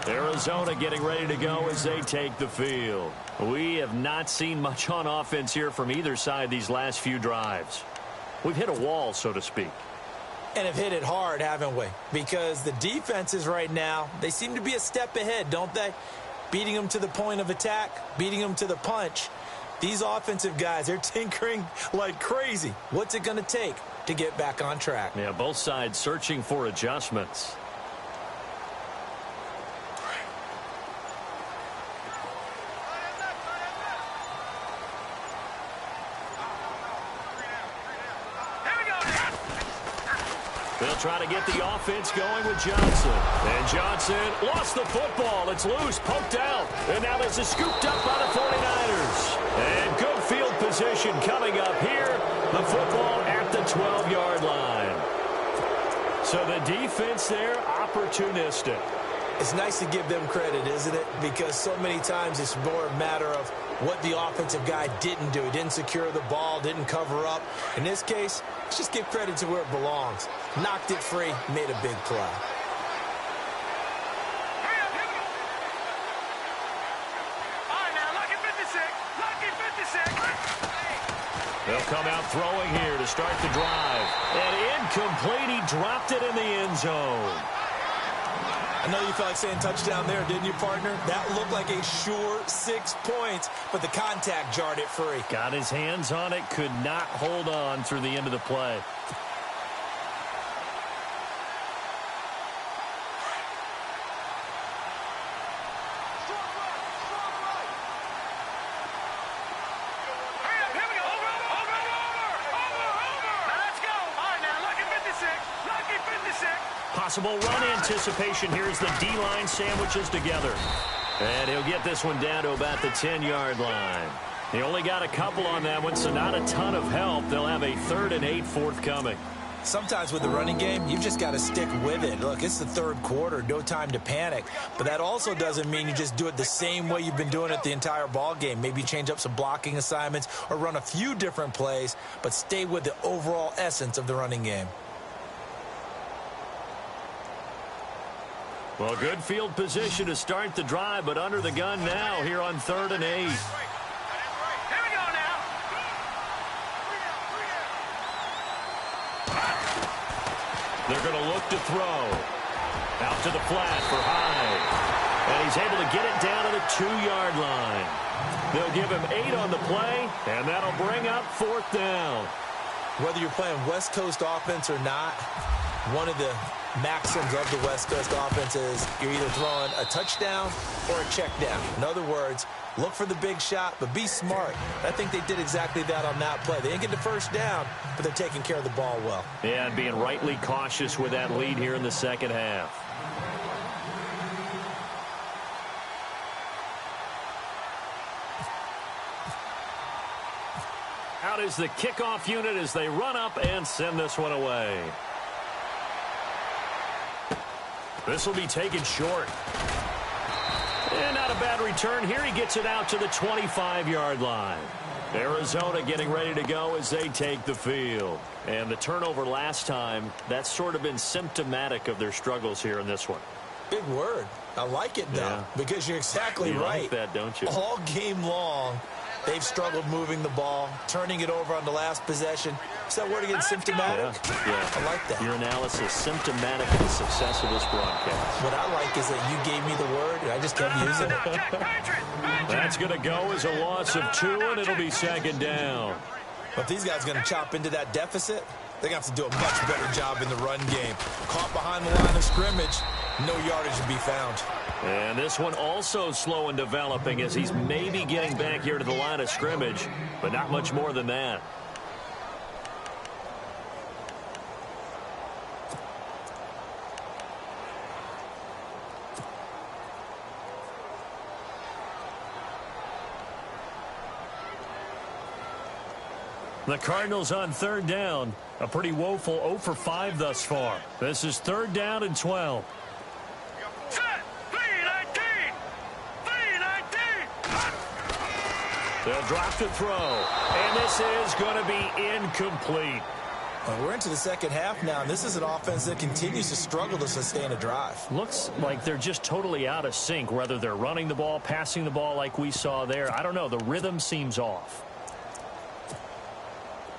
Arizona getting ready to go as they take the field. We have not seen much on offense here from either side these last few drives. We've hit a wall, so to speak. And have hit it hard, haven't we? Because the defenses right now, they seem to be a step ahead, don't they? Beating them to the point of attack, beating them to the punch. These offensive guys, they're tinkering like crazy. What's it going to take to get back on track? Yeah, both sides searching for adjustments. They'll try to get the offense going with Johnson. And Johnson lost the football. It's loose, poked out. And now this is scooped up by the 49ers. And good field position coming up here. The football at the 12-yard line. So the defense there, opportunistic. It's nice to give them credit, isn't it? Because so many times it's more a matter of what the offensive guy didn't do. He didn't secure the ball, didn't cover up. In this case, let's just give credit to where it belongs. Knocked it free, made a big play. They'll come out throwing here to start the drive. And incomplete. He dropped it in the end zone. I know you felt like saying touchdown there, didn't you, partner? That looked like a sure 6 points, but the contact jarred it free. Got his hands on it, could not hold on through the end of the play. Possible run anticipation here as the D-line sandwiches together. And he'll get this one down to about the 10-yard line. He only got a couple on that one, so not a ton of help. They'll have a 3rd and 8 forthcoming. Sometimes with the running game, you've just got to stick with it. Look, it's the 3rd quarter, no time to panic. But that also doesn't mean you just do it the same way you've been doing it the entire ball game. Maybe change up some blocking assignments or run a few different plays, but stay with the overall essence of the running game. Well, good field position to start the drive, but under the gun now here on 3rd and 8. Here we go now. They're going to look to throw. Out to the flat for Hyde. And he's able to get it down to the 2-yard line. They'll give him 8 on the play, and that'll bring up 4th down. Whether you're playing West Coast offense or not, one of the maxims of the West Coast offense is you're either throwing a touchdown or a check down. In other words, look for the big shot, but be smart. I think they did exactly that on that play. They didn't get the first down, but they're taking care of the ball well. Yeah, and being rightly cautious with that lead here in the second half. Out is the kickoff unit as they run up and send this one away. This will be taken short. And not a bad return here. He gets it out to the 25-yard line. Arizona getting ready to go as they take the field. And the turnover last time, that's sort of been symptomatic of their struggles here in this one. Big word. I like it, though, because you're exactly right. You like that, don't you? All game long, They've struggled moving the ball, turning it over on the last possession. Is that word again, symptomatic? Yeah. I like that. Your analysis, symptomatic of the success of this broadcast. What I like is that you gave me the word, and I just kept using it. That's going to go as a loss of 2, and it'll be second down. But if these guys are going to chop into that deficit, they're going to have to do a much better job in the run game. Caught behind the line of scrimmage, no yardage to be found. And this one also slow in developing as he's maybe getting back here to the line of scrimmage, but not much more than that. The Cardinals on third down. A pretty woeful 0 for 5 thus far. This is third down and 12. Set! 3-19! 3-19! They'll drop to throw. And this is going to be incomplete. Well, we're into the second half now, and this is an offense that continues to struggle to sustain a drive. Looks like they're just totally out of sync, whether they're running the ball, passing the ball like we saw there. I don't know. The rhythm seems off.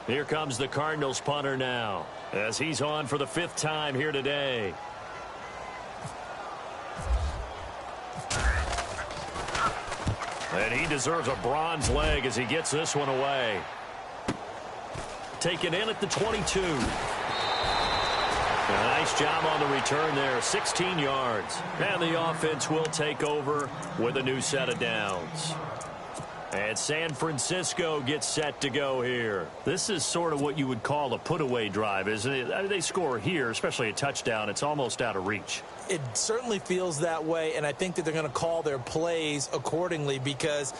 Here comes the Cardinals punter now, as he's on for the 5th time here today. And he deserves a bronze leg as he gets this one away. Taken in at the 22. A nice job on the return there, 16 yards. And the offense will take over with a new set of downs. And San Francisco gets set to go here. This is sort of what you would call a put-away drive, isn't it? I mean, they score here, especially a touchdown. It's almost out of reach. It certainly feels that way, and I think that they're going to call their plays accordingly, because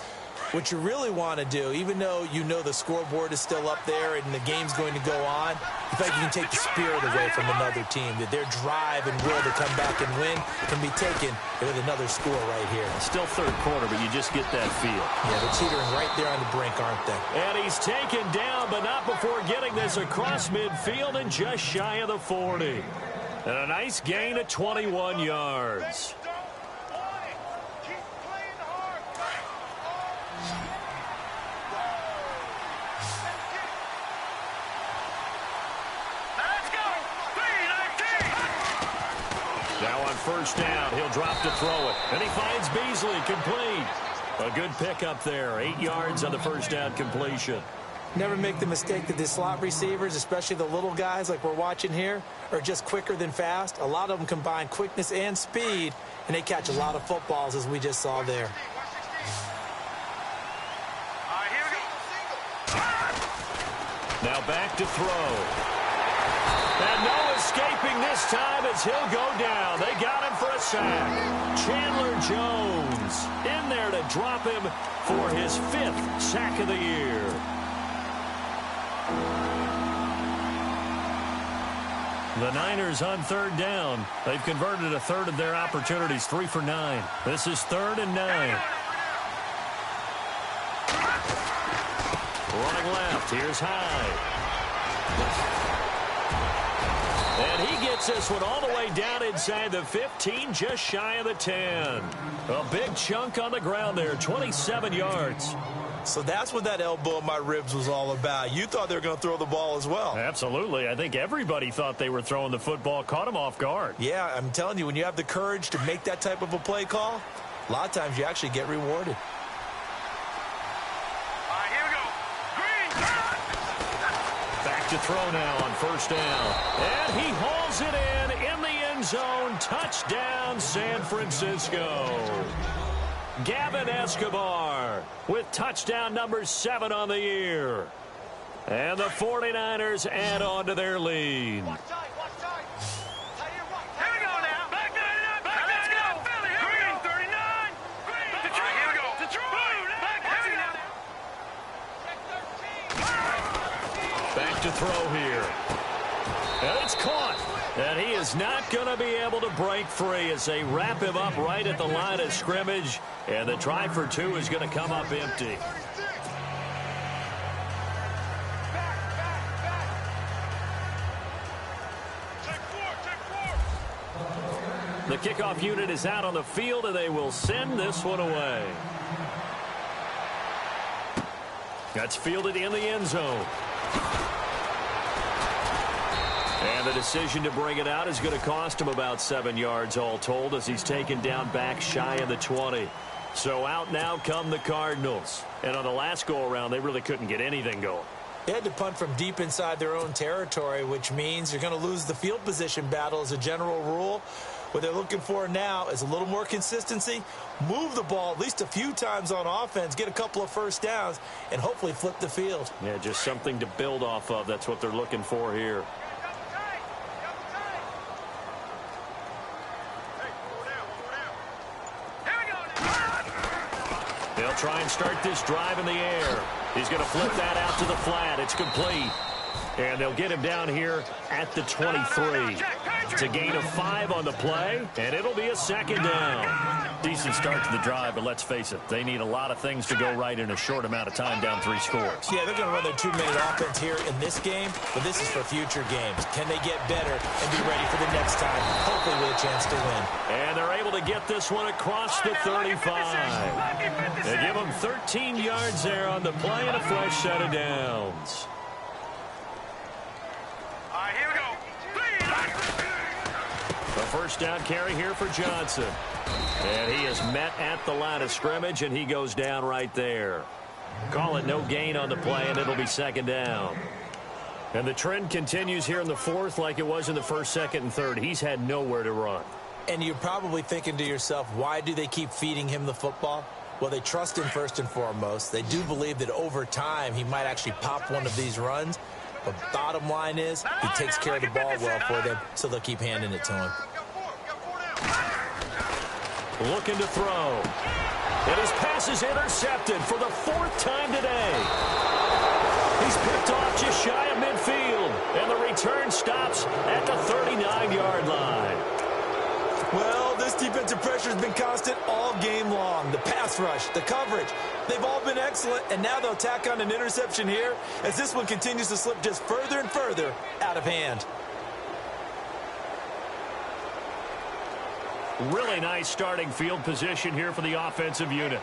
what you really want to do, even though you know the scoreboard is still up there and the game's going to go on, in fact, you can take the spirit away from another team, that their drive and will to come back and win can be taken with another score right here. Still third quarter, but you just get that feel. Yeah, they're teetering right there on the brink, aren't they? And he's taken down, but not before getting this across midfield and just shy of the 40. And a nice gain of 21 yards. Now on first down, he'll drop to throw it. And he finds Beasley complete. A good pickup there. 8 yards on the first down completion. Never make the mistake that the slot receivers, especially the little guys like we're watching here, are just quicker than fast. A lot of them combine quickness and speed, and they catch a lot of footballs, as we just saw there. Now back to throw. And no escaping this time as he'll go down. They got him for a sack. Chandler Jones in there to drop him for his 5th sack of the year. The Niners on third down. They've converted a third of their opportunities, 3 for 9. This is 3rd and 9. Running left, here's Hyde. And he gets this one all the way down inside the 15, just shy of the 10. A big chunk on the ground there, 27 yards. So that's what that elbow in my ribs was all about. You thought they were going to throw the ball as well. Absolutely. I think everybody thought they were throwing the football, caught him off guard. Yeah, I'm telling you, when you have the courage to make that type of a play call, a lot of times you actually get rewarded. Back to throw now on first down. And he hauls it in the end zone. Touchdown, San Francisco. Gavin Escobar with touchdown number 7 on the year. And the 49ers add on to their lead. To throw here. And it's caught. And he is not going to be able to break free as they wrap him up right at the line of scrimmage. And the try for 2 is going to come up empty. The kickoff unit is out on the field, and they will send this one away. That's fielded in the end zone. And the decision to bring it out is going to cost him about 7 yards all told as he's taken down back shy of the 20. So out now come the Cardinals. And on the last go-around, they really couldn't get anything going. They had to punt from deep inside their own territory, which means you're going to lose the field position battle as a general rule. What they're looking for now is a little more consistency, move the ball at least a few times on offense, get a couple of first downs, and hopefully flip the field. Yeah, just something to build off of. That's what they're looking for here. They'll try and start this drive in the air. He's going to flip that out to the flat. It's complete. And they'll get him down here at the 23. It's a gain of 5 on the play, and it'll be a second down. Decent start to the drive, but let's face it, they need a lot of things to go right in a short amount of time down 3 scores. Yeah, they're going to run their 2-minute offense here in this game, but this is for future games. Can they get better and be ready for the next time, hopefully with a chance to win? And they're able to get this one across the 35. They give them 13 yards there on the play and a fresh set of downs. Here we go. A first down carry here for Johnson. And he is met at the line of scrimmage, and he goes down right there. Call it no gain on the play, and it'll be second down. And the trend continues here in the fourth like it was in the first, second, and third. He's had nowhere to run. And you're probably thinking to yourself, why do they keep feeding him the football? Well, they trust him first and foremost. They do believe that over time he might actually pop one of these runs. But bottom line is he takes care of the ball well for them, so they'll keep handing it to him. Looking to throw. And his pass is intercepted for the 4th time today. He's picked off just shy of midfield. And the return stops at the 39-yard line. Well, this defensive pressure has been constant all game long. The pass rush, the coverage, they've all been excellent. And now they'll tack on an interception here as this one continues to slip just further and further out of hand. Really nice starting field position here for the offensive unit.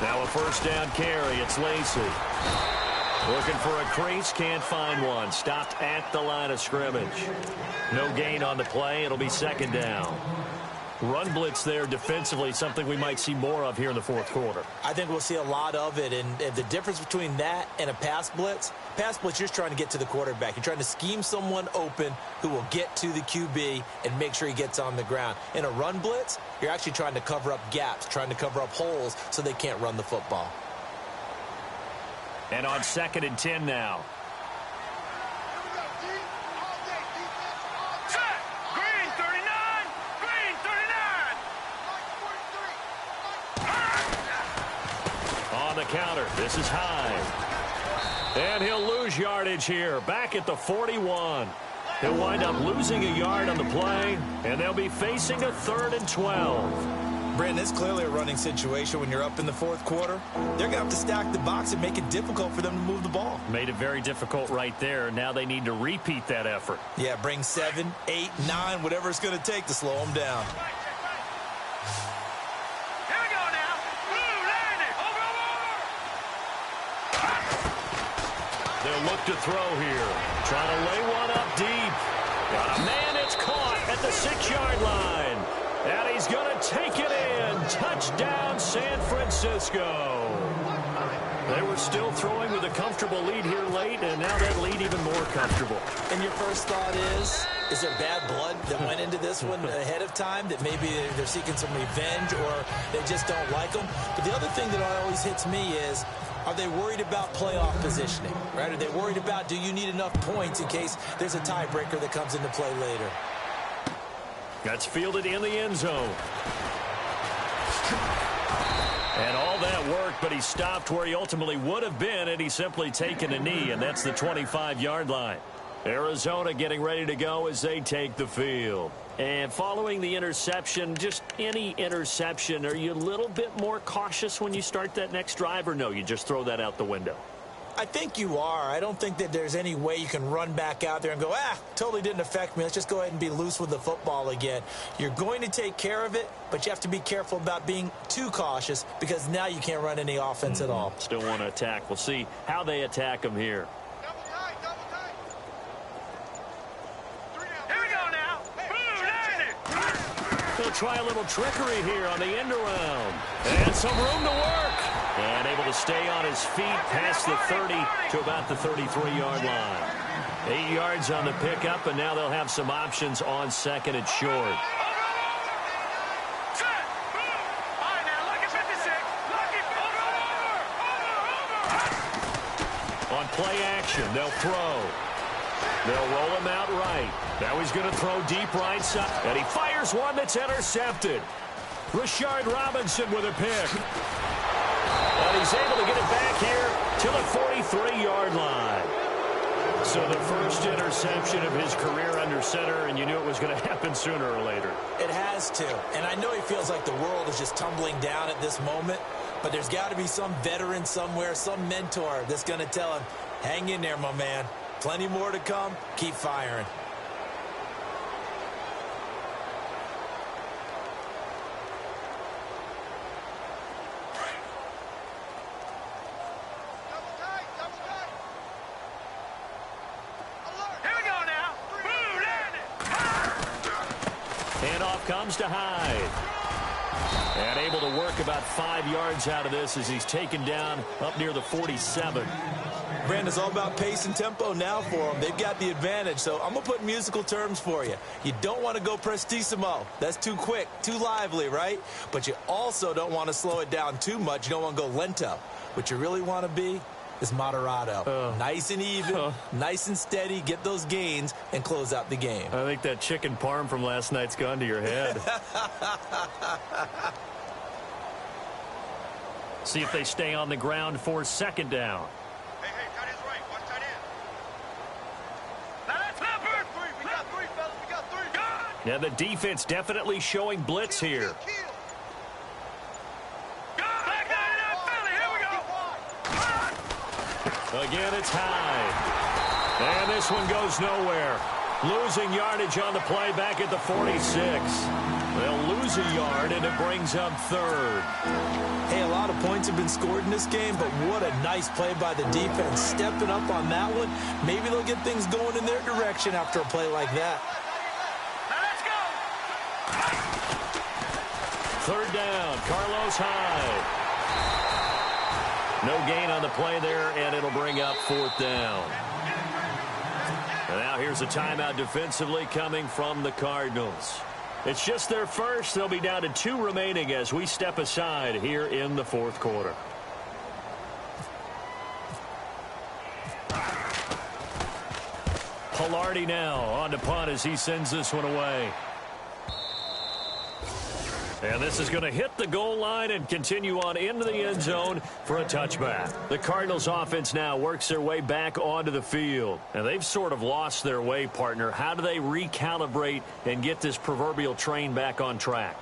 Now a first down carry. It's Lacey. Looking for a crease. Can't find one. Stopped at the line of scrimmage. No gain on the play. It'll be second down. Run blitz there defensively, something we might see more of here in the fourth quarter. I think we'll see a lot of it, and the difference between that and a pass blitz, you're just trying to get to the quarterback. You're trying to scheme someone open who will get to the QB and make sure he gets on the ground. In a run blitz, you're actually trying to cover up gaps, trying to cover up holes so they can't run the football. And on 2nd and 10 now. The counter. This is high. And he'll lose yardage here. Back at the 41. He'll wind up losing a yard on the play, and they'll be facing a 3rd and 12. Brandon, it's clearly a running situation when you're up in the fourth quarter. They're going to have to stack the box and make it difficult for them to move the ball. Made it very difficult right there. Now they need to repeat that effort. Yeah, bring 7, 8, 9, whatever it's going to take to slow them down. They'll look to throw here. Trying to lay one up deep. Got a man that's caught at the 6-yard line. And he's going to take it in. Touchdown, San Francisco. They were still throwing with a comfortable lead here late, and now that lead even more comfortable. And your first thought is there bad blood that went into this one ahead of time, that maybe they're seeking some revenge or they just don't like them? But the other thing that always hits me is, are they worried about playoff positioning, right? Are they worried about, do you need enough points in case there's a tiebreaker that comes into play later? That's fielded in the end zone. And all that work, but he stopped where he ultimately would have been had he simply taken a knee, and that's the 25-yard line. Arizona getting ready to go as they take the field. And following the interception, just any interception, are you a little bit more cautious when you start that next drive, or no, you just throw that out the window? I think you are. I don't think that there's any way you can run back out there and go, totally didn't affect me. Let's just go ahead and be loose with the football again. You're going to take care of it, but you have to be careful about being too cautious because now you can't run any offense at all. Still want to attack. We'll see how they attack them here. Here we go now. They'll try a little trickery here on the end around. And some room to work. And able to stay on his feet past the 30 to about the 33-yard line. 8 yards on the pickup, and now they'll have some options on second and short. On play action, they'll throw. They'll roll him out right. Now he's going to throw deep right side. And he fires one that's intercepted. Rashard Robinson with a pick. And he's able to get it back here to the 43-yard line. So the first interception of his career under center, and you knew it was going to happen sooner or later. It has to. And I know he feels like the world is just tumbling down at this moment, but there's got to be some veteran somewhere, some mentor that's going to tell him, hang in there, my man. Plenty more to come. Keep firing. Handoff comes to Hyde. And able to work about 5 yards out of this as he's taken down up near the 47. Brandon, it's all about pace and tempo now for them. They've got the advantage, so I'm going to put musical terms for you. You don't want to go prestissimo. That's too quick, too lively, right? But you also don't want to slow it down too much. You don't want to go lento. What you really want to be is moderato. Nice and even, nice and steady, get those gains, and close out the game. I think that chicken parm from last night's gone to your head. See if they stay on the ground for second down. Hey, tight end's right. Watch tight end. Now that's number three. We got three, fellas. We got three. Good. Yeah, the defense definitely showing blitz here. Again, it's high. And this one goes nowhere. Losing yardage on the play back at the 46. They'll lose a yard, and it brings up third. Hey, a lot of points have been scored in this game, but what a nice play by the defense. Stepping up on that one. Maybe they'll get things going in their direction after a play like that. Now let's go. Third down, Carlos Hyde. No gain on the play there, and it'll bring up fourth down. And now here's a timeout defensively coming from the Cardinals. It's just their first. They'll be down to 2 remaining as we step aside here in the fourth quarter. Pilardi now on to punt as he sends this one away. And this is going to hit the goal line and continue on into the end zone for a touchback. The Cardinals offense now works their way back onto the field. And they've sort of lost their way, partner. How do they recalibrate and get this proverbial train back on track?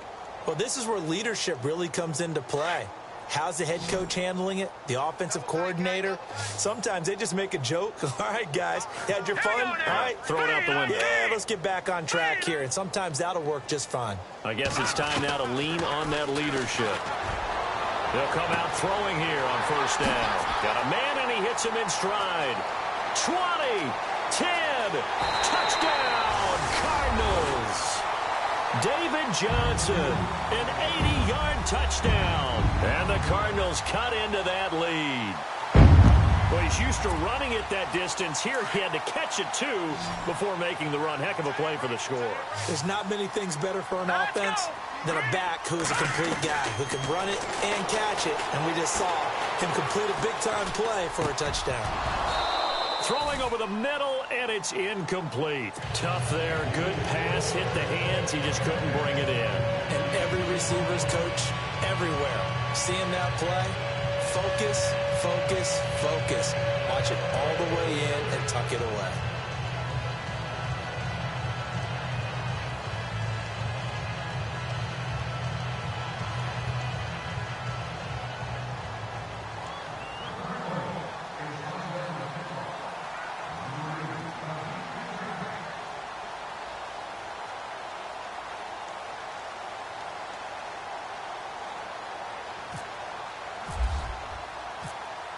Well, this is where leadership really comes into play. How's the head coach handling it? The offensive coordinator? Sometimes they just make a joke. All right, guys, you had your fun? All right, throw it out the window. Yeah, let's get back on track here. And sometimes that'll work just fine. I guess it's time now to lean on that leadership. They'll come out throwing here on first down. Got a man, and he hits him in stride. 20, 10, touchdown, Cardinals. David Johnson, an 80-yard touchdown. And the Cardinals cut into that lead. Well, he's used to running it that distance. Here he had to catch it, too, before making the run. Heck of a play for the score. There's not many things better for an offense than a back who is a complete guy who can run it and catch it. And we just saw him complete a big-time play for a touchdown. Throwing over the middle, and it's incomplete. Tough there. Good pass. Hit the hands. He just couldn't bring it in. And every receiver's coach everywhere. Seeing that play, focus, focus, focus. Watch it all the way in and tuck it away.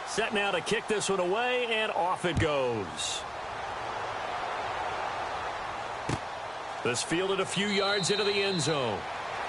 Set now to kick this one away, and off it goes. This fielded a few yards into the end zone.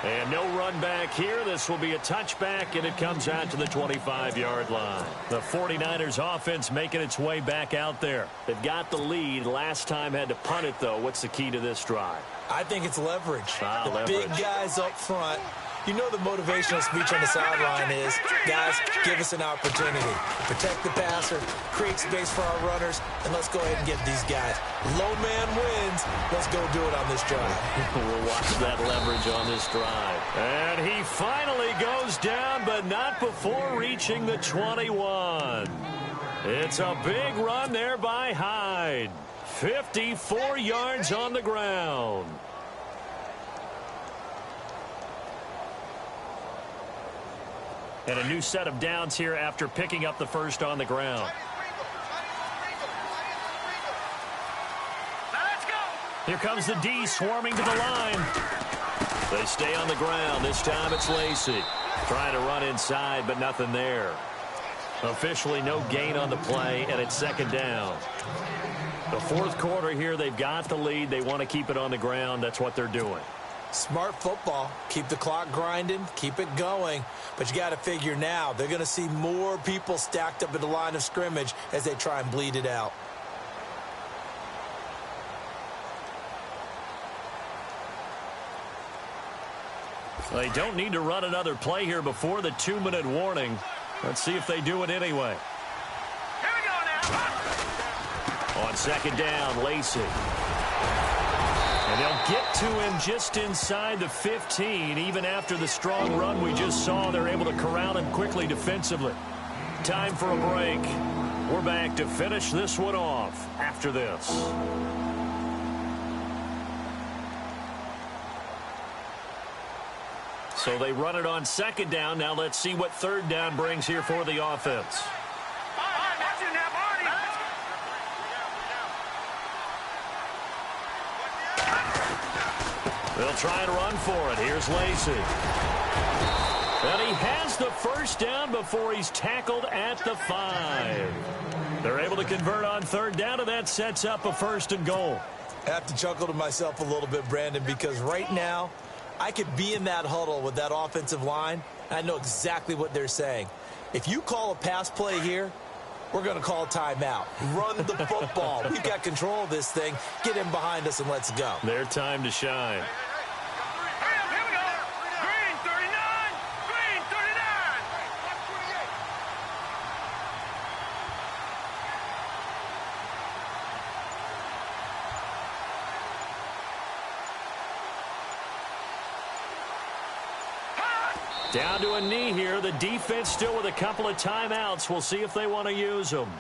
And no run back here. This will be a touchback, and it comes out to the 25-yard line. The 49ers offense making its way back out there. They've got the lead. Last time had to punt it, though. What's the key to this drive? I think it's leverage. Leverage. Big guys up front. You know the motivational speech on the sideline is, guys, give us an opportunity. Protect the passer, create space for our runners, and let's go ahead and get these guys. Low man wins. Let's go do it on this drive. We'll watch that leverage on this drive. And he finally goes down, but not before reaching the 21. It's a big run there by Hyde. 54 yards on the ground. And a new set of downs here after picking up the first on the ground. Here comes the D swarming to the line. They stay on the ground. This time it's Lacey. Trying to run inside, but nothing there. Officially no gain on the play, and it's second down. The fourth quarter here, they've got the lead. They want to keep it on the ground. That's what they're doing. Smart football. Keep the clock grinding. Keep it going. But you got to figure now they're going to see more people stacked up at the line of scrimmage as they try and bleed it out. They don't need to run another play here before the 2-minute warning. Let's see if they do it anyway. Here we go now. On second down, Lacey. And they'll get to him just inside the 15. Even after the strong run we just saw, they're able to corral him quickly defensively. Time for a break. We're back to finish this one off after this. So they run it on second down. Now let's see what third down brings here for the offense. They'll try and run for it. Here's Lacey. And he has the first down before he's tackled at the 5. They're able to convert on third down, and that sets up a 1st and goal. I have to chuckle to myself a little bit, Brandon, because right now I could be in that huddle with that offensive line. I know exactly what they're saying. If you call a pass play here, we're going to call timeout. Run the football. We've got control of this thing. Get in behind us and let's go. Their time to shine. Here we go. Green 39. Green 39. Down to a knee here. The defense still with a couple of timeouts. We'll see if they want to use them.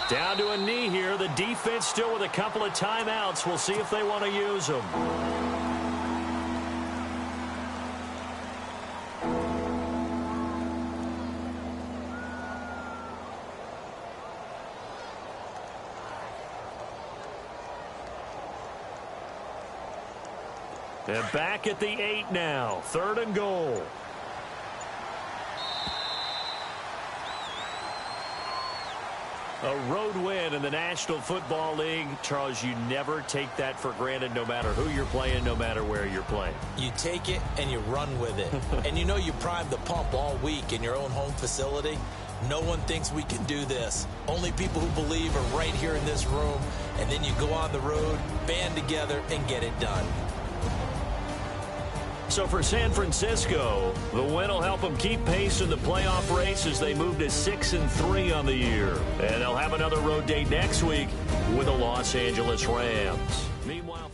Down to a knee here. The defense still with a couple of timeouts. We'll see if they want to use them. They're back at the 8 now. 3rd and goal. A road win in the National Football League. Charles, you never take that for granted no matter who you're playing, no matter where you're playing. You take it and you run with it. And you know you primed the pump all week in your own home facility. No one thinks we can do this. Only people who believe are right here in this room. And then you go on the road, band together, and get it done. So for San Francisco, the win will help them keep pace in the playoff race as they move to 6-3 on the year. And they'll have another road date next week with the Los Angeles Rams. Meanwhile,